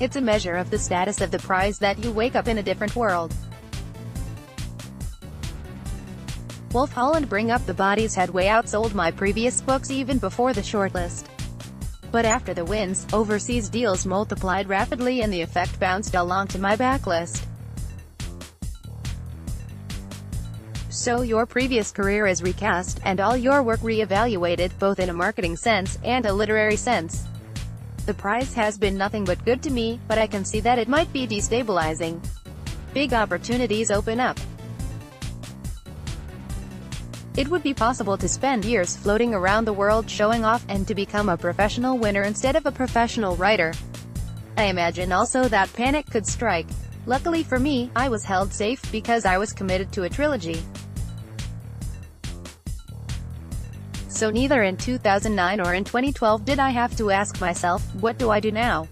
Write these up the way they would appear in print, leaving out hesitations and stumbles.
It's a measure of the status of the prize that you wake up in a different world. Wolf Hall and Bring Up the Body's had way outsold my previous books even before the shortlist. But after the wins, overseas deals multiplied rapidly and the effect bounced along to my backlist. So your previous career is recast, and all your work re-evaluated, both in a marketing sense, and a literary sense. The prize has been nothing but good to me, but I can see that it might be destabilizing. Big opportunities open up. It would be possible to spend years floating around the world showing off, and to become a professional winner instead of a professional writer. I imagine also that panic could strike. Luckily for me, I was held safe because I was committed to a trilogy. So neither in 2009 or in 2012 did I have to ask myself, what do I do now?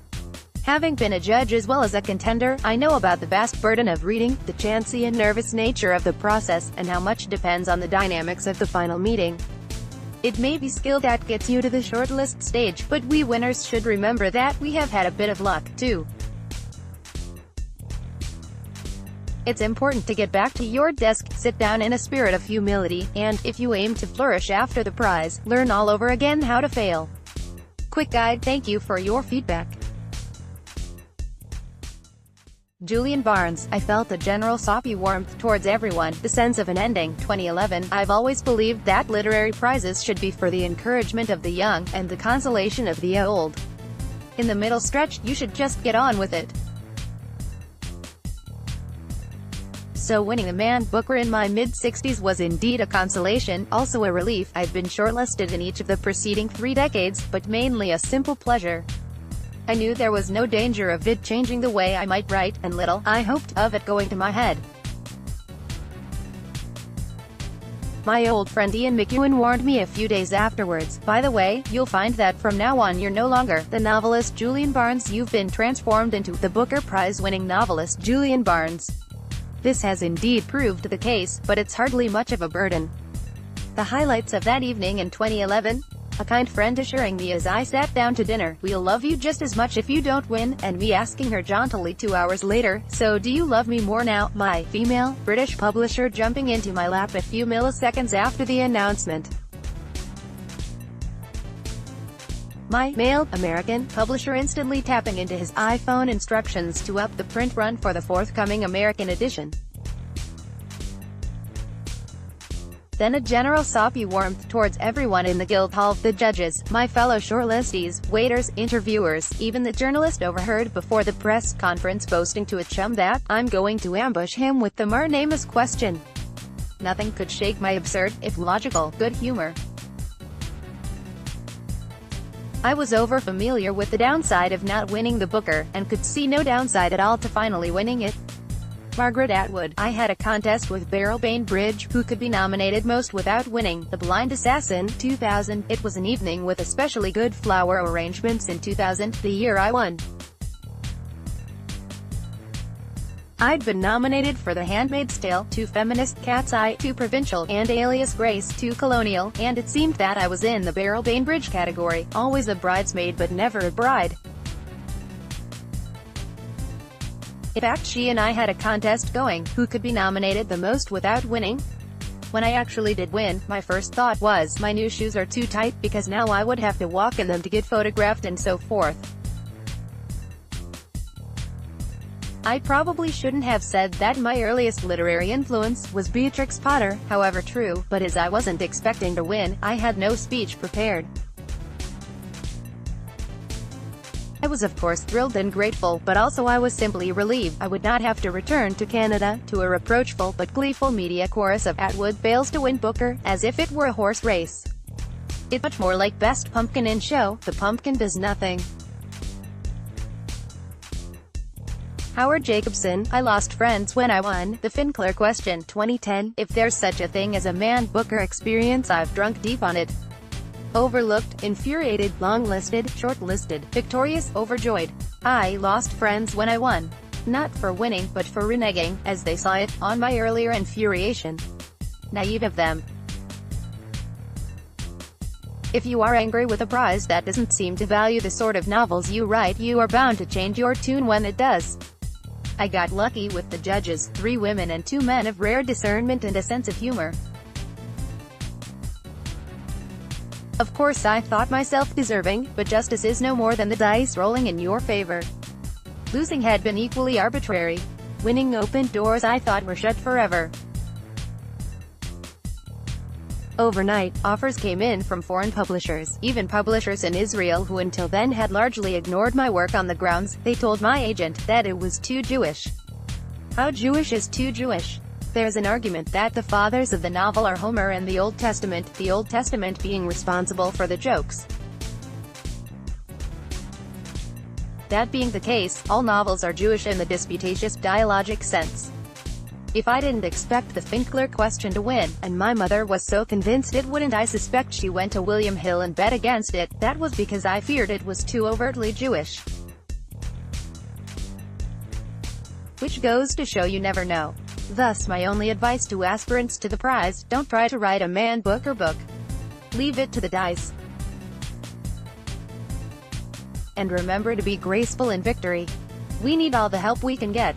Having been a judge as well as a contender, I know about the vast burden of reading, the chancy and nervous nature of the process, and how much depends on the dynamics of the final meeting. It may be skill that gets you to the shortlist stage, but we winners should remember that we have had a bit of luck, too. It's important to get back to your desk, sit down in a spirit of humility, and, if you aim to flourish after the prize, learn all over again how to fail. Quick guide. Thank you for your feedback. Julian Barnes. I felt a general soppy warmth towards everyone, the sense of an ending. 2011. I've always believed that literary prizes should be for the encouragement of the young, and the consolation of the old. In the middle stretch, you should just get on with it. So winning the Man Booker in my mid-60s was indeed a consolation, also a relief. I've been shortlisted in each of the preceding 3 decades, but mainly a simple pleasure. I knew there was no danger of it changing the way I might write, and little I hoped of it going to my head. My old friend Ian McEwan warned me a few days afterwards, by the way, you'll find that from now on you're no longer the novelist Julian Barnes, you've been transformed into the Booker Prize-winning novelist Julian Barnes. This has indeed proved the case, but it's hardly much of a burden. The highlights of that evening in 2011? A kind friend assuring me as I sat down to dinner, "We'll love you just as much if you don't win," and me asking her jauntily 2 hours later, "So do you love me more now?" My female, British publisher jumping into my lap a few milliseconds after the announcement. My male, American, publisher instantly tapping into his iPhone instructions to up the print run for the forthcoming American edition. Then a general soppy warmth towards everyone in the Guildhall, the judges, my fellow shortlistees, waiters, interviewers, even the journalist overheard before the press conference boasting to a chum that, "I'm going to ambush him with the Marnamus question." Nothing could shake my absurd, if logical, good humor. I was over-familiar with the downside of not winning the Booker, and could see no downside at all to finally winning it. Margaret Atwood. I had a contest with Beryl Bainbridge, who could be nominated most without winning. The Blind Assassin, 2000. It was an evening with especially good flower arrangements in 2000, the year I won. I'd been nominated for The Handmaid's Tale, Too Feminist, Cat's Eye, Too Provincial, and Alias Grace, Too Colonial, and it seemed that I was in the Beryl Bainbridge category, always a bridesmaid but never a bride. In fact, she and I had a contest going, who could be nominated the most without winning? When I actually did win, my first thought was, my new shoes are too tight, because now I would have to walk in them to get photographed and so forth. I probably shouldn't have said that my earliest literary influence was Beatrix Potter, however true, but as I wasn't expecting to win, I had no speech prepared. I was of course thrilled and grateful, but also I was simply relieved I would not have to return to Canada, to a reproachful but gleeful media chorus of "Atwood fails to win Booker," as if it were a horse race. It's much more like Best Pumpkin in Show, the pumpkin does nothing. Howard Jacobson. I lost friends when I won the Finclair question, 2010. If there's such a thing as a Man Booker experience, I've drunk deep on it. Overlooked, infuriated, long-listed, short-listed, victorious, overjoyed. I lost friends when I won. Not for winning, but for reneging, as they saw it, on my earlier infuriation. Naive of them. If you are angry with a prize that doesn't seem to value the sort of novels you write, you are bound to change your tune when it does. I got lucky with the judges, 3 women and 2 men of rare discernment and a sense of humor. Of course I thought myself deserving, but justice is no more than the dice rolling in your favor. Losing had been equally arbitrary. Winning opened doors I thought were shut forever. Overnight, offers came in from foreign publishers, even publishers in Israel who until then had largely ignored my work on the grounds, they told my agent, that it was too Jewish. How Jewish is too Jewish? There's an argument that the fathers of the novel are Homer and the Old Testament being responsible for the jokes. That being the case, all novels are Jewish in the disputatious dialogic sense. If I didn't expect the Finkler question to win, and my mother was so convinced it wouldn't, I suspect she went to William Hill and bet against it, that was because I feared it was too overtly Jewish. Which goes to show you never know. Thus my only advice to aspirants to the prize, don't try to write a man book. Leave it to the dice. And remember to be graceful in victory. We need all the help we can get.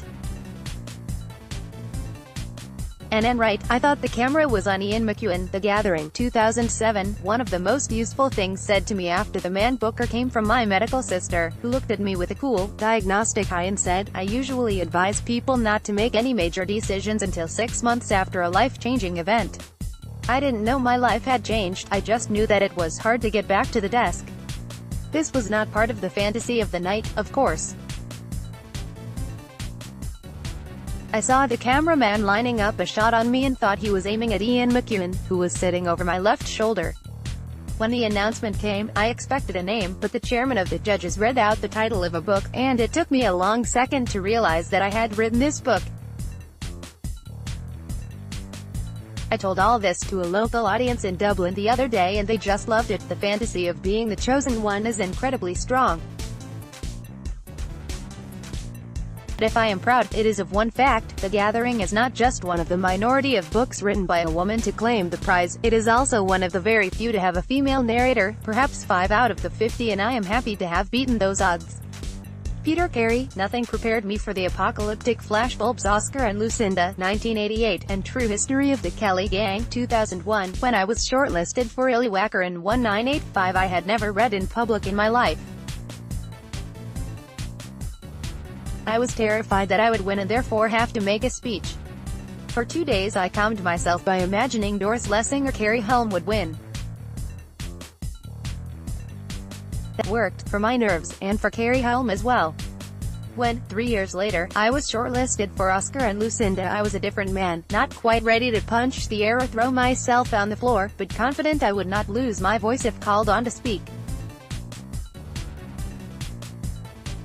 And right, I thought the camera was on Ian McEwan. The Gathering, 2007. One of the most useful things said to me after the Man Booker came from my medical sister, who looked at me with a cool, diagnostic eye and said, I usually advise people not to make any major decisions until 6 months after a life-changing event. I didn't know my life had changed, I just knew that it was hard to get back to the desk. This was not part of the fantasy of the night, of course. I saw the cameraman lining up a shot on me and thought he was aiming at Ian McEwan, who was sitting over my left shoulder. When the announcement came, I expected a name, but the chairman of the judges read out the title of a book, and it took me a long second to realize that I had written this book. I told all this to a local audience in Dublin the other day and they just loved it. The fantasy of being the chosen one is incredibly strong. But if I am proud, it is of one fact: The Gathering is not just one of the minority of books written by a woman to claim the prize, it is also one of the very few to have a female narrator, perhaps 5 out of the 50, and I am happy to have beaten those odds. Peter Carey, Nothing Prepared Me for the Apocalyptic Flashbulbs. Oscar and Lucinda, 1988, and True History of the Kelly Gang, 2001. When I was shortlisted for Illywacker in 1985, I had never read in public in my life. I was terrified that I would win and therefore have to make a speech. For 2 days I calmed myself by imagining Doris Lessing or Carey Helm would win. That worked, for my nerves, and for Carey Helm as well. When, 3 years later, I was shortlisted for Oscar and Lucinda, I was a different man, not quite ready to punch the air or throw myself on the floor, but confident I would not lose my voice if called on to speak.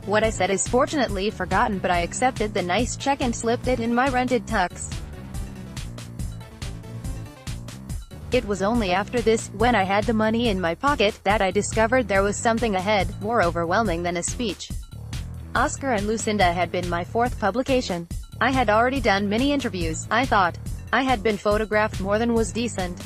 What I said is fortunately forgotten, but I accepted the nice check and slipped it in my rented tux. It was only after this, when I had the money in my pocket, that I discovered there was something ahead, more overwhelming than a speech. Oscar and Lucinda had been my 4th publication. I had already done many interviews, I thought. I had been photographed more than was decent.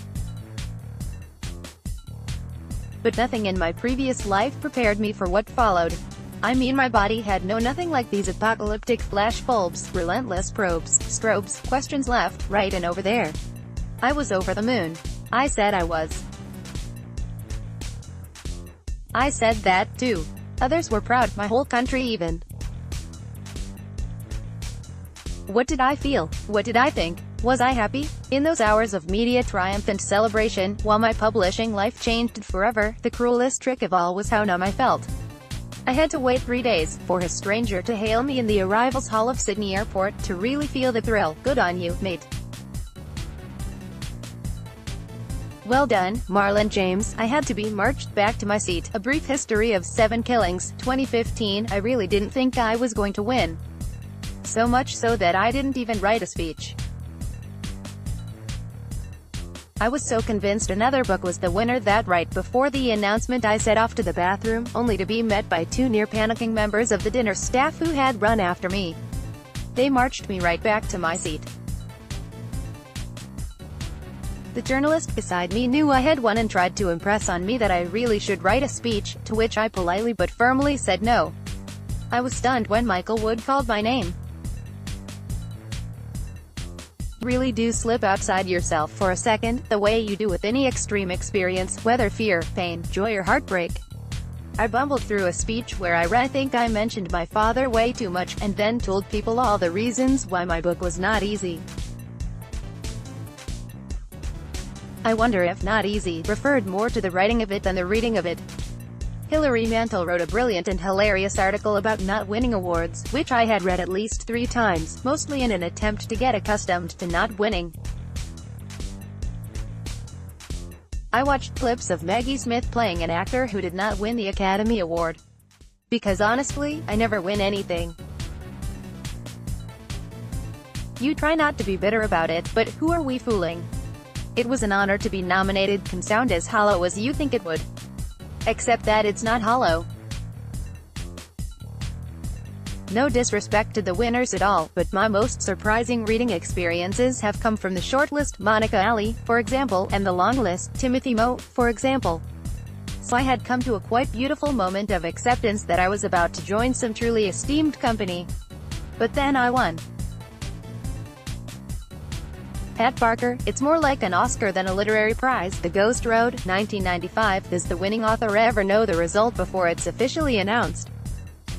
But nothing in my previous life prepared me for what followed. I mean, my body had known nothing like these apocalyptic flashbulbs, relentless probes, strobes, questions left, right and over there. I was over the moon. I said I was. I said that, too. Others were proud, my whole country even. What did I feel? What did I think? Was I happy? In those hours of media triumph and celebration, while my publishing life changed forever, the cruelest trick of all was how numb I felt. I had to wait 3 days, for a stranger to hail me in the arrivals hall of Sydney Airport, to really feel the thrill. Good on you, mate. Well done, Marlon James. I had to be marched back to my seat. A Brief History of 7 Killings, 2015. I really didn't think I was going to win. So much so that I didn't even write a speech. I was so convinced another book was the winner that right before the announcement I set off to the bathroom, only to be met by 2 near-panicking members of the dinner staff who had run after me. They marched me right back to my seat. The journalist beside me knew I had won and tried to impress on me that I really should write a speech, to which I politely but firmly said no. I was stunned when Michael Wood called my name. Really do slip outside yourself for a second, the way you do with any extreme experience, whether fear, pain, joy or heartbreak. I bumbled through a speech where I think I mentioned my father way too much, and then told people all the reasons why my book was not easy. I wonder if "not easy" referred more to the writing of it than the reading of it. Hilary Mantel wrote a brilliant and hilarious article about not winning awards, which I had read at least 3 times, mostly in an attempt to get accustomed to not winning. I watched clips of Maggie Smith playing an actor who did not win the Academy Award. Because honestly, I never win anything. You try not to be bitter about it, but who are we fooling? It was an honor to be nominated can sound as hollow as you think it would. Except that it's not hollow. No disrespect to the winners at all, but my most surprising reading experiences have come from the shortlist, Monica Ali, for example, and the long list, Timothy Moe, for example. So I had come to a quite beautiful moment of acceptance that I was about to join some truly esteemed company. But then I won. Pat Barker, it's more like an Oscar than a literary prize. The Ghost wrote, 1995, does the winning author ever know the result before it's officially announced?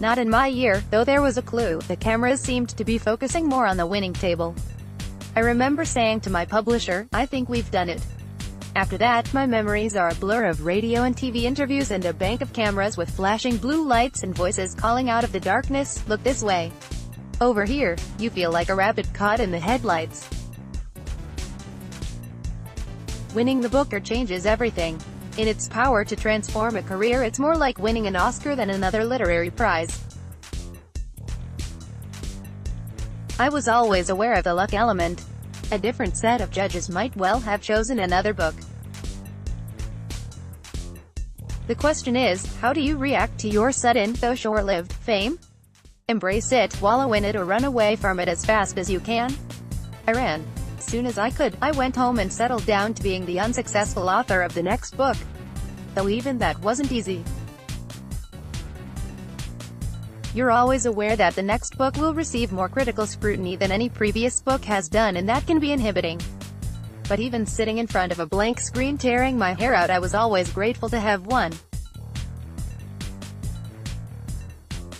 Not in my year, though there was a clue. The cameras seemed to be focusing more on the winning table. I remember saying to my publisher, I think we've done it. After that, my memories are a blur of radio and TV interviews and a bank of cameras with flashing blue lights and voices calling out of the darkness, look this way. Over here. You feel like a rabbit caught in the headlights. Winning the Booker changes everything. In its power to transform a career, it's more like winning an Oscar than another literary prize. I was always aware of the luck element. A different set of judges might well have chosen another book. The question is, how do you react to your sudden, though short-lived, fame? Embrace it, wallow in it, or run away from it as fast as you can? I ran. As soon as I could, I went home and settled down to being the unsuccessful author of the next book. Though even that wasn't easy. You're always aware that the next book will receive more critical scrutiny than any previous book has done, and that can be inhibiting. But even sitting in front of a blank screen tearing my hair out, I was always grateful to have won.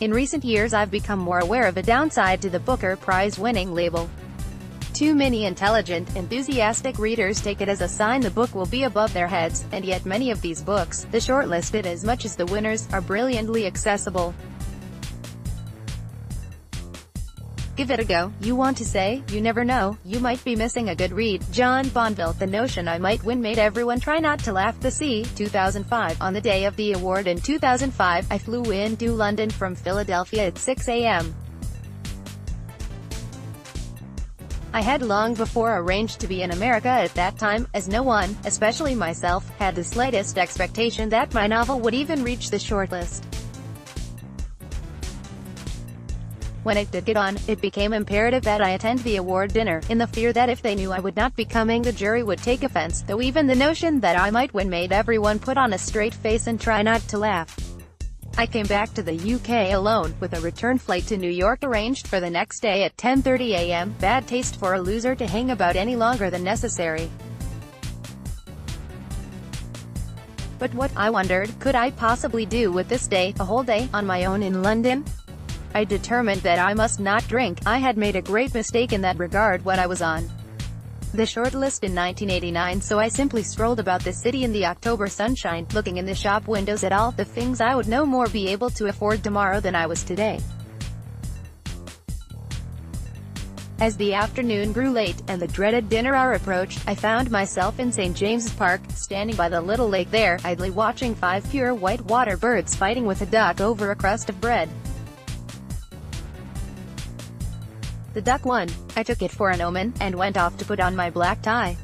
In recent years I've become more aware of a downside to the Booker Prize-winning label. Too many intelligent, enthusiastic readers take it as a sign the book will be above their heads, and yet many of these books, the shortlisted as much as the winners, are brilliantly accessible. Give it a go. You want to say, you never know, you might be missing a good read. John Bonville. The notion I might win made everyone try not to laugh. The sea, 2005. On the day of the award in 2005, I flew into London from Philadelphia at 6 a.m. I had long before arranged to be in America at that time, as no one, especially myself, had the slightest expectation that my novel would even reach the shortlist. When it did get on, it became imperative that I attend the award dinner, in the fear that if they knew I would not be coming the jury would take offense, though even the notion that I might win made everyone put on a straight face and try not to laugh. I came back to the UK alone, with a return flight to New York arranged for the next day at 10:30 a.m. Bad taste for a loser to hang about any longer than necessary. But what, I wondered, could I possibly do with this day, a whole day, on my own in London? I determined that I must not drink. I had made a great mistake in that regard when I was on the shortlist in 1989, so I simply strolled about the city in the October sunshine, looking in the shop windows at all the things I would no more be able to afford tomorrow than I was today. As the afternoon grew late, and the dreaded dinner hour approached, I found myself in St. James's Park, standing by the little lake there, idly watching 5 pure white water birds fighting with a duck over a crust of bread. The duck won. I took it for an omen, and went off to put on my black tie.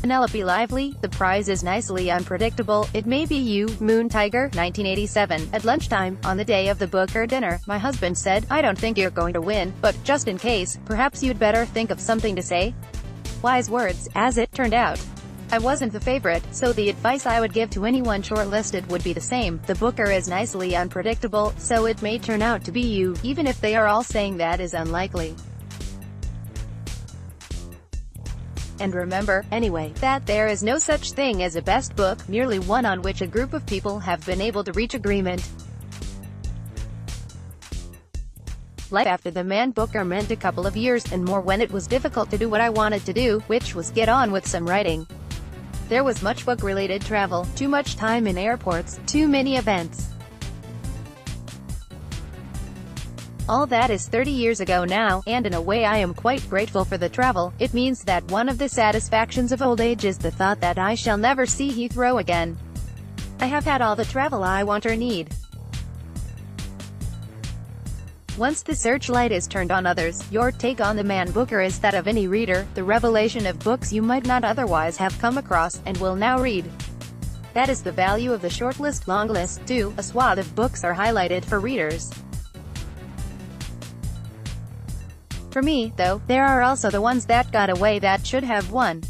Penelope Lively, the prize is nicely unpredictable. It may be you. Moon Tiger, 1987. At lunchtime, on the day of the Booker dinner, my husband said, "I don't think you're going to win, but just in case, perhaps you'd better think of something to say." Wise words, as it turned out. I wasn't the favorite, so the advice I would give to anyone shortlisted would be the same. The Booker is nicely unpredictable, so it may turn out to be you, even if they are all saying that is unlikely. And remember, anyway, that there is no such thing as a best book, merely one on which a group of people have been able to reach agreement. Life after the Man Booker meant a couple of years, and more when it was difficult to do what I wanted to do, which was get on with some writing. There was much book-related travel, too much time in airports, too many events. All that is 30 years ago now, and in a way I am quite grateful for the travel. It means that one of the satisfactions of old age is the thought that I shall never see Heathrow again. I have had all the travel I want or need. Once the searchlight is turned on others, your take on the Man Booker is that of any reader, the revelation of books you might not otherwise have come across, and will now read. That is the value of the shortlist, longlist, too. A swath of books are highlighted for readers. For me, though, there are also the ones that got away that should have won.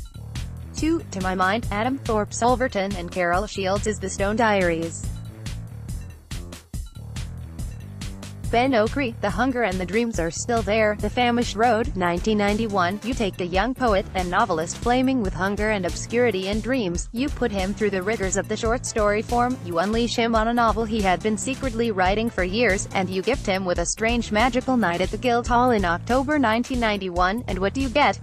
To my mind, Adam Thorpe Solverton and Carol Shields' is The Stone Diaries. Ben Okri, The Hunger and the Dreams Are Still There. The Famished Road, 1991. You take a young poet and novelist flaming with hunger and obscurity and dreams, you put him through the rigors of the short story form, you unleash him on a novel he had been secretly writing for years, and you gift him with a strange magical night at the Guildhall in October 1991, and what do you get?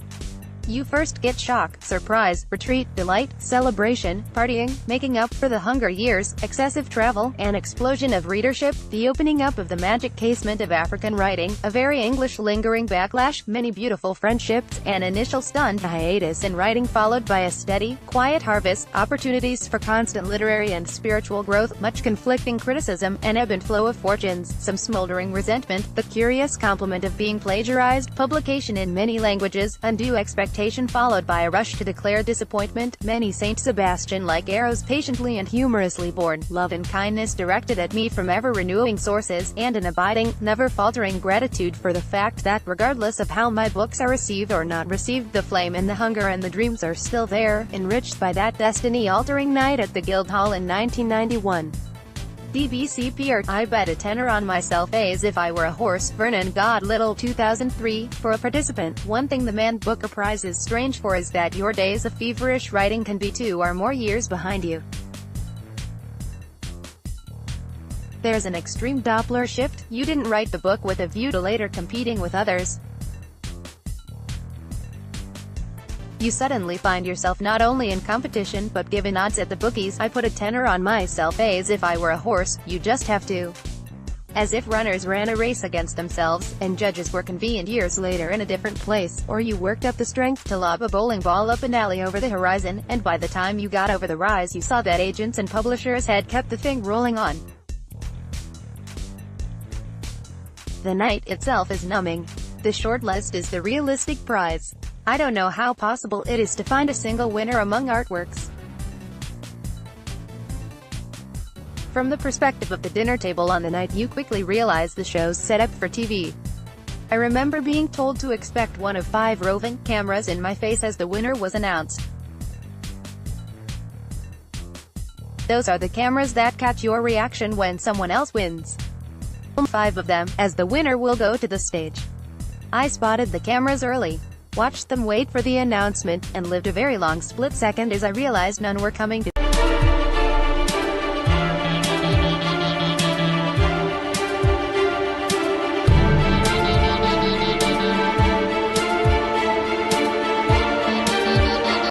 You first get shock, surprise, retreat, delight, celebration, partying, making up for the hunger years, excessive travel, an explosion of readership, the opening up of the magic casement of African writing, a very English lingering backlash, many beautiful friendships, an initial stunned hiatus in writing followed by a steady, quiet harvest, opportunities for constant literary and spiritual growth, much conflicting criticism, an ebb and flow of fortunes, some smoldering resentment, the curious compliment of being plagiarized, publication in many languages, undue expectation followed by a rush to declare disappointment, many Saint Sebastian-like arrows patiently and humorously borne, love and kindness directed at me from ever-renewing sources, and an abiding, never-faltering gratitude for the fact that, regardless of how my books are received or not received, the flame and the hunger and the dreams are still there, enriched by that destiny-altering night at the Guildhall in 1991. DBCPR, I bet a tenner on myself as if I were a horse. Vernon God Little, 2003. For a participant, one thing the Man Booker Prize is strange for is that your days of feverish writing can be 2 or more years behind you. There's an extreme Doppler shift. You didn't write the book with a view to later competing with others. You suddenly find yourself not only in competition, but given odds at the bookies. I put a tenner on myself as if I were a horse, you just have to. As if runners ran a race against themselves, and judges were convened years later in a different place, or you worked up the strength to lob a bowling ball up an alley over the horizon, and by the time you got over the rise you saw that agents and publishers had kept the thing rolling on. The night itself is numbing. The shortlist is the realistic prize. I don't know how possible it is to find a single winner among artworks. From the perspective of the dinner table on the night, you quickly realize the show's set up for TV. I remember being told to expect one of 5 roving cameras in my face as the winner was announced. Those are the cameras that catch your reaction when someone else wins. 5 of them, as the winner will go to the stage. I spotted the cameras early, watched them wait for the announcement, and lived a very long split second as I realized none were coming to